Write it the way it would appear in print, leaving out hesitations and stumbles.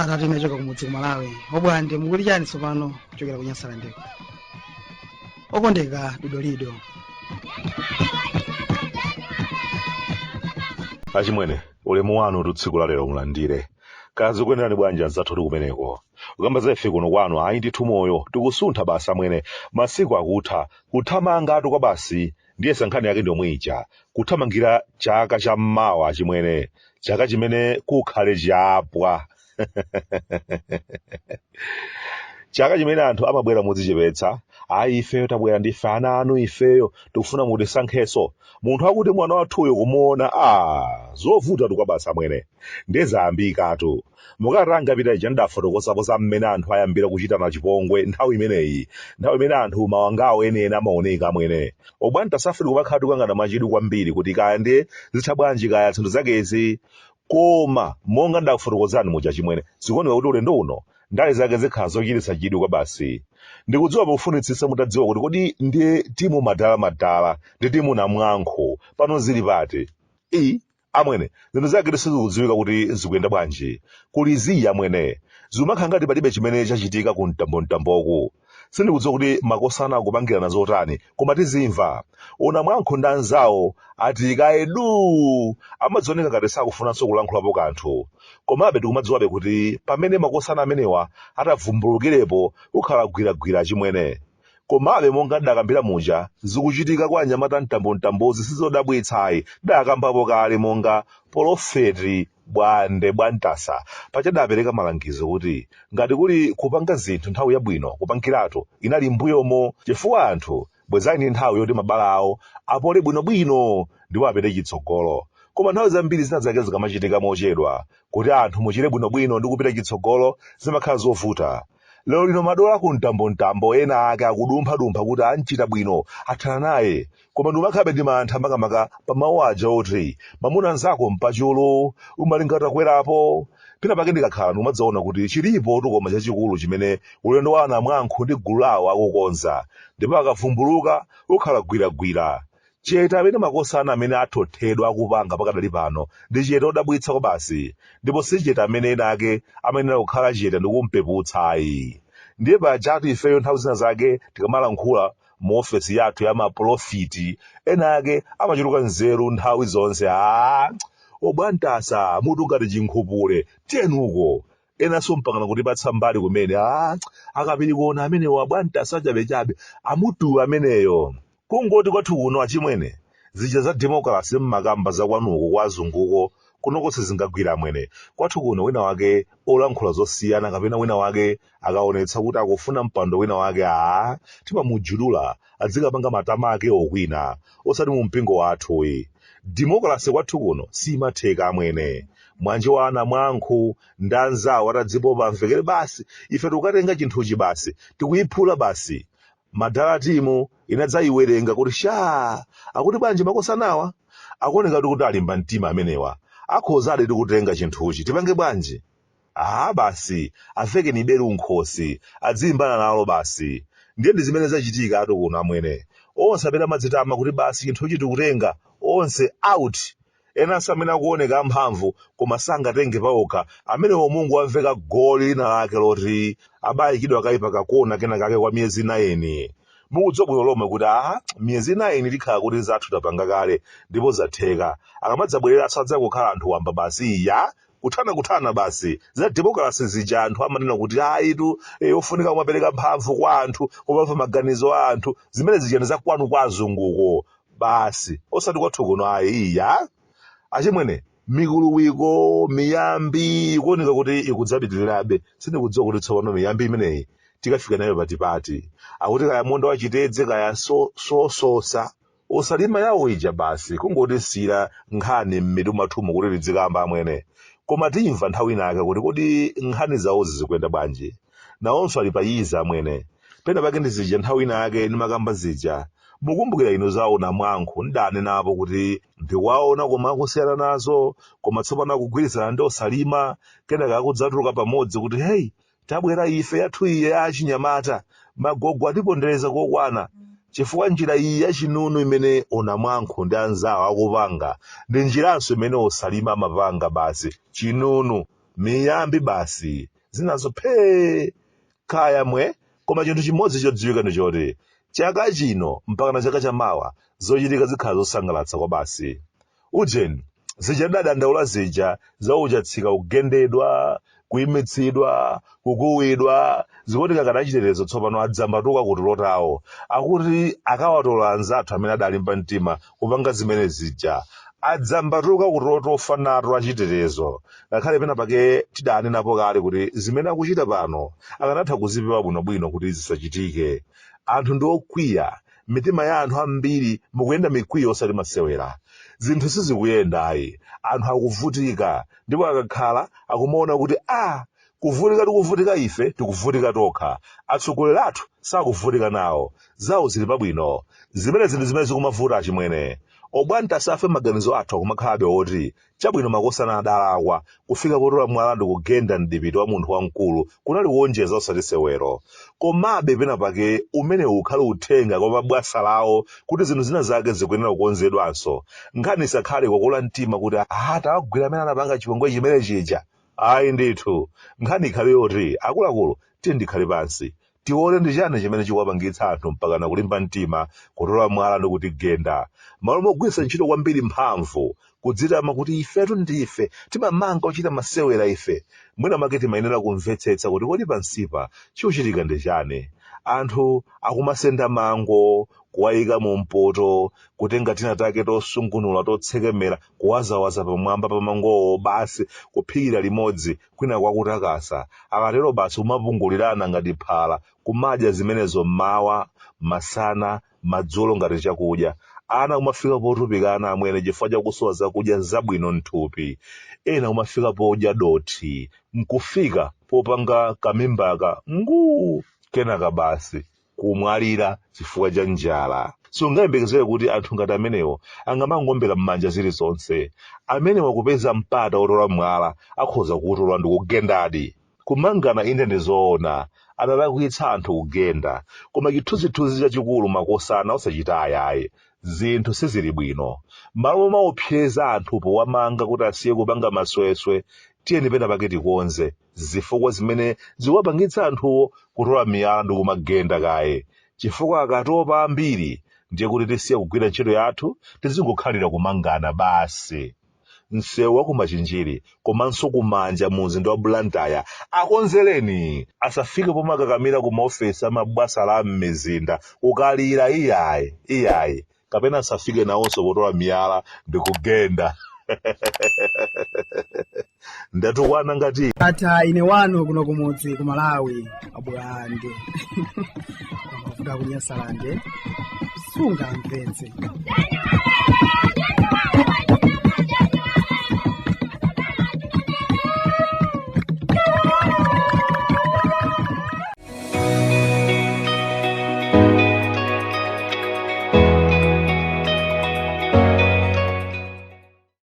Kalata tinachoka kumudzi ku Malawi. Bwande mukuli chani tsopano kuchokera ku Nyasalande. Okondeka dodolido. Achimwene, ulemu wanu tutsiku la lero mulandire. Kazi kuyenderani bwanji anzathu tuli kumeneko. Ukamba zefe kuno kwanu ayi ndithu moyo tikusuntha basa mwene masiku akutha kuthamanga atu kwa basi ndiye sankhani yake ndiomwe ija kuthamangira chaka cha mmawa chimwene chaka chimene kukhale chapwa chaka chimene anthu amabwera modzichepetsa ayi ifeyo tabwera ndife ana anu ifeyo tikufuna mutisankheso munthu akuti mwana wathuyo kumuona zovuta tukwabasa mwene ndezayambikatu mukatanga pita ija ndafotokosaposa mmene anthu ayambira kuchitana chipongwe nthawi imeneyi nthawi imene anthu mawangawo enieni amaoneka mwene obwani tasafiri kumakhala tikuyang'ana machidwi kwambiri kuti kaya ndi zitha bwanji kaya zinthu zakezi koma monga ndakufotokozani muja chimwene zikuoneka kuti ulendo uno ndale zake zikhala zochititsa chidwi kwa basi ndikudziwa pofunitsitsa mutadziwa kuti kodi ndiye timu madala ndi timu namwakhu pano zili pati amwene zinthu zake sizikudziwika kuti zikuyenda bwanji kuliziya amwene zimakhala ngati palibe chimene chachitika ku mtamboku sindikudziwa kuti makosana akupangirana zotani koma tizimva namwakhu ndi anzawo ati kaedu amadzioneka ngati sakufunanso kulankhulapo kanthu komabe tikumadziwabe kuti pamene makosana amenewa atavumbulukirepo kukhala gwiragwira chimwene komabe monga ndakambira muja zikuchitika kwa anyamata mtambozi sizodabwitsayi dakambapo kale monga polofeti Bwande bwantasa pachadapereka malangizo kuti ngati kuli kupanga zinthu nthawi yabwino kupangiratu inali mbuyomo chifukwa anthu bwezani nthawi yoti mabala awo apole bwinobwino ndipo apite chitsogolo koma nthawi zambiri zina zake zikamachitika mochedwa kuti anthu muchire bwinobwino ndi kupita chitsogolo zimakhala zovuta lero lino madola ku mtambo ena ake akudumpha kuti anchita bwino athana naye koma ndimakhabe ndi mantha makamaka pa mawu aja oti mamuna nzako mpachulo umalingata kwerapo pina pake ndikakhala ndimadzaona kuti chilipo tukoma chachikulu chimene ulendo wa namwakhu ndi gulu lawo akukonza ndipo akavumbuluka ukhala gwiragwira Chete amene makosana amene athothedwa akupanga pakadali pano ndi Chete odabwitsa kwa basi ndipo si Chete amene ena ake amayenera kukhala Chete ndikumpeputsayi ndiye pajatu ifeyo nthawi zina zake tikamalankhula mu ofesi yathu ya maprofiti ena ake amachuluka nzeru nthawi zonse obwantasa mutu ngati chinkhupule tenuko enanso mpangana kuti patsa mbali kumene akapiri kuona amenewo abwantasa chabechabe amutu ameneyo kungoti kwathu kuno achimwene zija za Dimokilase mmakamba zakwanuko kwa azunguko kunoko sizingagwira mwene kwathu kuno wina wake olankhula zosiyana kapena wina wake akaonetsa kuti akufuna mpando wina wake timamujulula adzikapanga matama ake okwina osati mu mpingo wathu Dimokilase kwathu kuno simatheka amwene mwanje wa namwakhu ndi anzawo atadzipopa mvekere basi ife tikukatenga chinthuchi basi tikuyiphula basi madala timu inadzayiwerenga kuti akuti bwanji makosanawa akuoneka kuti alimba mtima amenewa akhoza tikutenga chinthuchi tipange bwanji basi aveke ni beru nkhosi adziyimbana nalo basi ndiye ndi zimene zachitika atu kuno amwene onse amene amadzitama kuti basi chinthuchi tikutenga onse out enanso amene akuoneka amphamvu koma sangatenge paokha amenewo Mulungu amveka goli lina lake loti abayikidwa akaipa kakona kena kake kwa miyezi 9 mukudzobwino lomwe kuti miyezi 9 likhala kuti zathu tapanga kale ndipo zatheka akamadzabwereranso adzakukhala anthu wamba basi kuthana basi za Dimokilase zija anthu amanena kuti itu ofunika kumapereka mphamvu kwa anthu kumamva maganizo a anthu zimene zija zakwanu kwa azunguko basi osati kwathu kuno achimwene mikuluwiko miyambi ikuoneka kuti ikudzapitirirabe sindikudziwa kuti tsopano miyambi imeneyi tikafika nayo patipati akuti kaya munda wachitedze kaya sososa Osalima yawo ija basi kungoti sira nkhani m'mitu mwathumu kuti lidzikamba amwene koma timva nthawi inake kuti kodi nkhani zawozi zikuyenda bwanji nawonso ali payiza amwene pena pake ndi zija nthawi inake ndi makamba zija mukumbukira ino zawo namwakhu ndane napo kuti ndikuwaona koma akusiyana nazo koma tsopano akugwirizana ndi Osalima kenaka akudzatuluka pamodzi kuti hey tabwera ife yathu iye achinyamata magogo atipondereza kokwana chifukwa njira iyi yachinunu imene namwakhu ndi anzawo akupanga ndi njiranso imene Osalima amapanga basi chinunu miyambi basi zinazo phe kaya mwe. Koma chinthu chimodzi chodziwika ndi choti chaka chino mpaka na chaka chamawa zochitika zikhala zosangalatsa kwa basi. Ujeni zichadadandaula zija zauchatsika kugendedwa, kuyimitsidwa, kukuwidwa, zikuoneka kana achitetezo tsopano adzambatuka kuti lotawo akuti akawatola anzathu amene adalimba mtima kupanga zimene zija adzambatuka kuti lotofa nato achitetezo. Ngakhale pena pake tidanenapo kale kuti zimene akuchita pano akanatha kuzipewa bwinobwino kuti zisachitike. Anthu ndi okwiya, mitima ya anthu ambiri mukuyenda mikwiyo osati masewera. Zinthu sizikuyendayi, anthu akuvutika, ndipo akakhala akumaona kuti kuvutika tikuvutika ife, tikuvutika tokha. Atsogoleri athu sakuvutika nawo, zawo zili pabwino. Zimene zikumavuta achimwene. Obwante asafe maganizo athu akumakhalabe oti chabwino makosana adalakwa kufika potola mwalandu kugenda mdipiti wa munthu wamkulu kunali kuonjeza osati sewero. Komabe pena pake umene ukhale uthenga kwa mabwasa lawo kuti zinthu zina zake zikuyenera kukonzedwanso. Nkhani isakhale kukula mtima kuti tawagwira amene anapanga chipongwe chimene chija. Ayi ndithu, nkhani ikhale yoti akuluakulu tikhale pansi tione ndi chani chimene chikuwapangitsa anthu mpaka na kulimba mtima kutola mwalandu kuti genda. Malo mogwiritsa ntchito kwambiri mphamvu kudzitama kuti ifetu ndife timamanga ochita masewera ife. Mwina make timayenera kumvetsetsa kuti kodi pansipa chikuchitika ndi chani. Anthu akumasenda mango, kuwayika mu mpoto, kutenga tina take tosungunula totsekemera, kuwazawaza pamwamba pa mangowo basi kuphikira limodzi kwina kwakutakasa. Akatero basi kumapungulirana ngati phala, kumadya zimenezo mmawa, masana, madzulo ngati chakudya. Ana kumafika potupikana amwene chifukwa chakusowa zakudya zabwino mthupi. Ena kumafika podya dothi, nkufika popanga kamimbaka kenaka basi kumwalira chifukwa cha njala. Sungayembekezere kuti anthu ngati amenewo angamangombera m'manja zilizonse. Amene wakupeza mpata otola mwala akhoza kutola ndi kugendadi. Kumangana inde ndi zoona adalakwitsa anthu kugenda, koma chithunzithunzi chachikulu makosana osachita ayayi. Zinthu sizili bwino. Malo maopseza anthu powamanga kuti asiye kupanga masweswe, tiyeni pena pake tikonze zifukwa zimene zikuwapangitsa anthuwo kutola milandu kumagenda kaye. Chifukwa akatopa ambiri ndiye kuti tisiye kugwira ntchito yathu tizingokhalira kumangana basi. Msewu wa kumachinjiri komanso kumanja mu mzinda wa Blantyre akonzereni asafike pomakakamira ku maofesi amabwasa la m'mizinda ukalira iyayi kapena asafike nawonso potola miyala ndi kugenda. Ndatukwana ngati ata ine wanu kuno kumudzi ku Malawi Bwande kuda ku Nyasalande sunga mvenze.